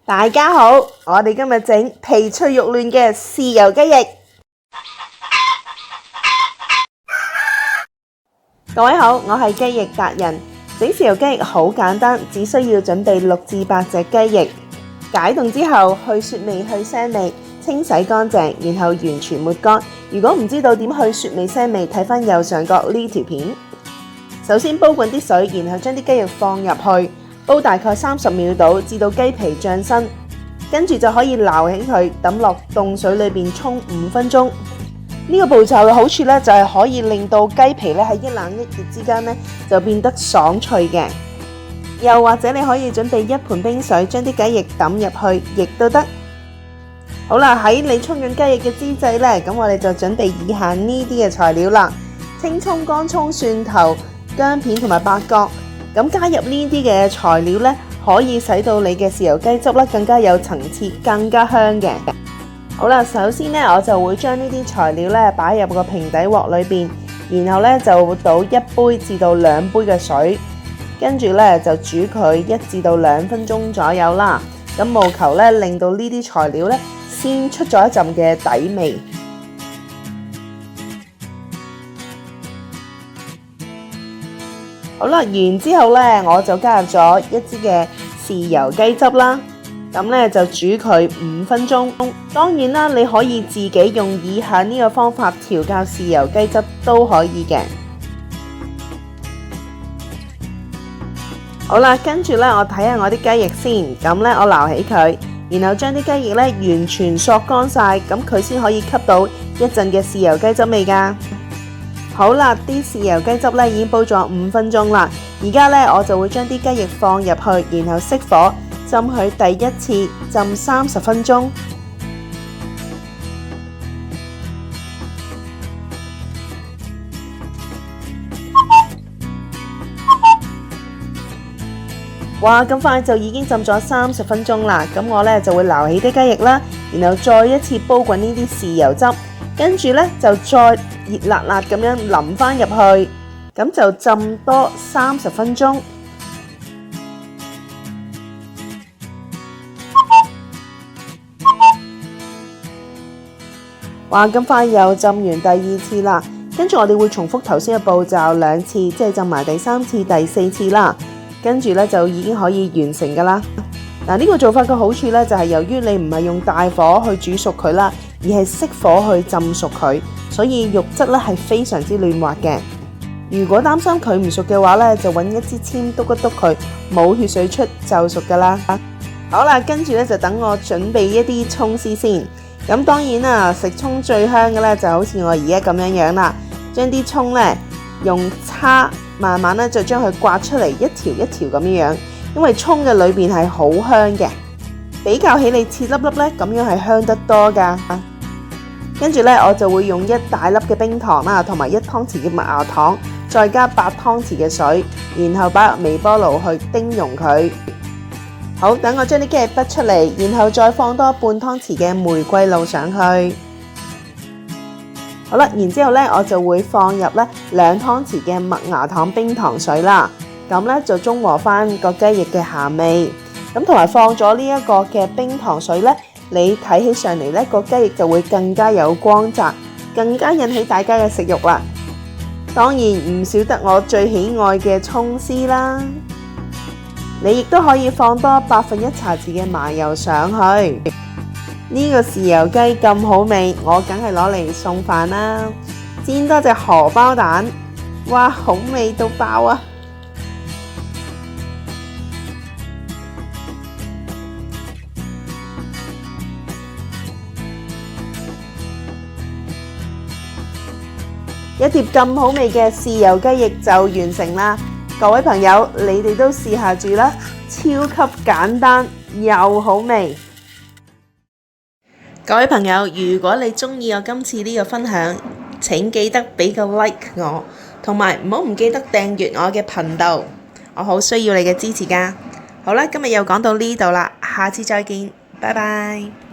大家好，我哋今日整皮脆肉嫩嘅豉油雞翼。各位好，我係雞翼達人。整豉油雞翼好簡單，只需要準備6至8隻雞翼，解凍之後去雪味去腥味，清洗乾淨，然後完全抹乾。如果唔知道點去雪味腥味，睇返右上角呢條片。首先煲滾啲水，然後將啲雞翼放入去，煲大概30秒到，至到雞皮漲身，跟住就可以撈起佢，抌落凍水裏邊沖5分鐘。呢個步驟嘅好處咧，就係可以令到雞皮咧喺一冷一熱之間咧就變得爽脆嘅。又或者你可以準備一盤冰水，將啲雞翼抌入去，亦都得。好啦，喺你沖緊雞翼嘅之際咧，咁我哋就準備以下呢啲嘅材料啦：青葱、乾葱、蒜頭、薑片同埋八角。咁加入呢啲嘅材料咧，可以使到你嘅豉油雞汁咧更加有層次，更加香嘅。好啦，首先咧我就會將呢啲材料咧擺入個平底鑊裏邊，然後咧就倒1杯至到2杯嘅水，跟住咧就煮佢1至到2分鐘左右啦。咁務求咧令到呢啲材料咧先出咗一陣嘅底味。好啦，然之後咧我就加入咗1支嘅豉油雞汁啦。咁咧就煮佢5分鐘。當然啦，你可以自己用以下呢個方法調校豉油雞汁都可以嘅。好啦，跟住咧我睇下我啲雞翼先。咁咧我撈起佢，然後將啲雞翼咧完全索乾晒，咁佢先可以吸到一陣嘅豉油雞汁味㗎。好啦，啲豉油雞汁咧已經煲咗5分鐘啦。而家咧我就會將啲雞翼放入去，然後熄火。浸佢第一次浸30分鐘。哇，咁快就已經浸咗30分鐘啦。咁我咧就會撈起啲雞翼啦，然後再一次煲滾呢啲豉油汁，跟住咧就再熱辣辣咁樣淋翻入去，咁就浸多30分鐘。哇，咁快又浸完第2次啦，跟住我哋會重複頭先嘅步驟2次，即係浸埋第3次、第4次啦，跟住咧就已經可以完成噶啦。嗱，呢個做法嘅好處咧就係由於你唔係用大火去煮熟佢啦，而係熄火去浸熟佢，所以肉質咧係非常之嫩滑嘅。如果擔心佢唔熟嘅話咧，就揾一支籤篤一篤佢，冇血水出就熟噶啦。好啦，跟住咧就等我準備一啲蔥絲先。咁當然啦，食蔥最香嘅咧就好似我而家咁樣樣啦，將啲蔥咧用叉慢慢咧就將佢刮出嚟，一條一條咁樣樣，因為蔥嘅裏邊係好香嘅，比較起你切粒粒咧咁樣係香得多噶。跟住咧我就會用1大粒嘅冰糖啦，同埋1湯匙嘅麥芽糖，再加8湯匙嘅水，然後擺入微波爐去叮溶佢。好，等我將啲雞翼剝出嚟，然後再放多半湯匙嘅玫瑰露上去。好啦，然之後咧我就會放入咧2湯匙嘅麥芽糖冰糖水啦，咁咧就中和翻個雞翼嘅鹹味。咁同埋放咗呢一個嘅冰糖水咧，你睇起上嚟咧個雞翼就會更加有光澤，更加引起大家嘅食慾啦。當然唔少得我最喜愛嘅蔥絲啦。你亦都可以放多1/8茶匙嘅麻油上去。呢個豉油雞咁好味，我梗係攞嚟送飯啦。煎多隻荷包蛋，哇，好味到爆啊！一碟咁好味嘅豉油雞翼就完成啦。各位朋友，你哋都試下住啦，超級簡單又好味。各位朋友，如果你鍾意我今次呢個分享，請記得俾個 like 我，同埋唔記得訂閱我嘅頻道，我好需要你嘅支持㗎。好啦，今日又講到呢度啦，下次再見，拜拜。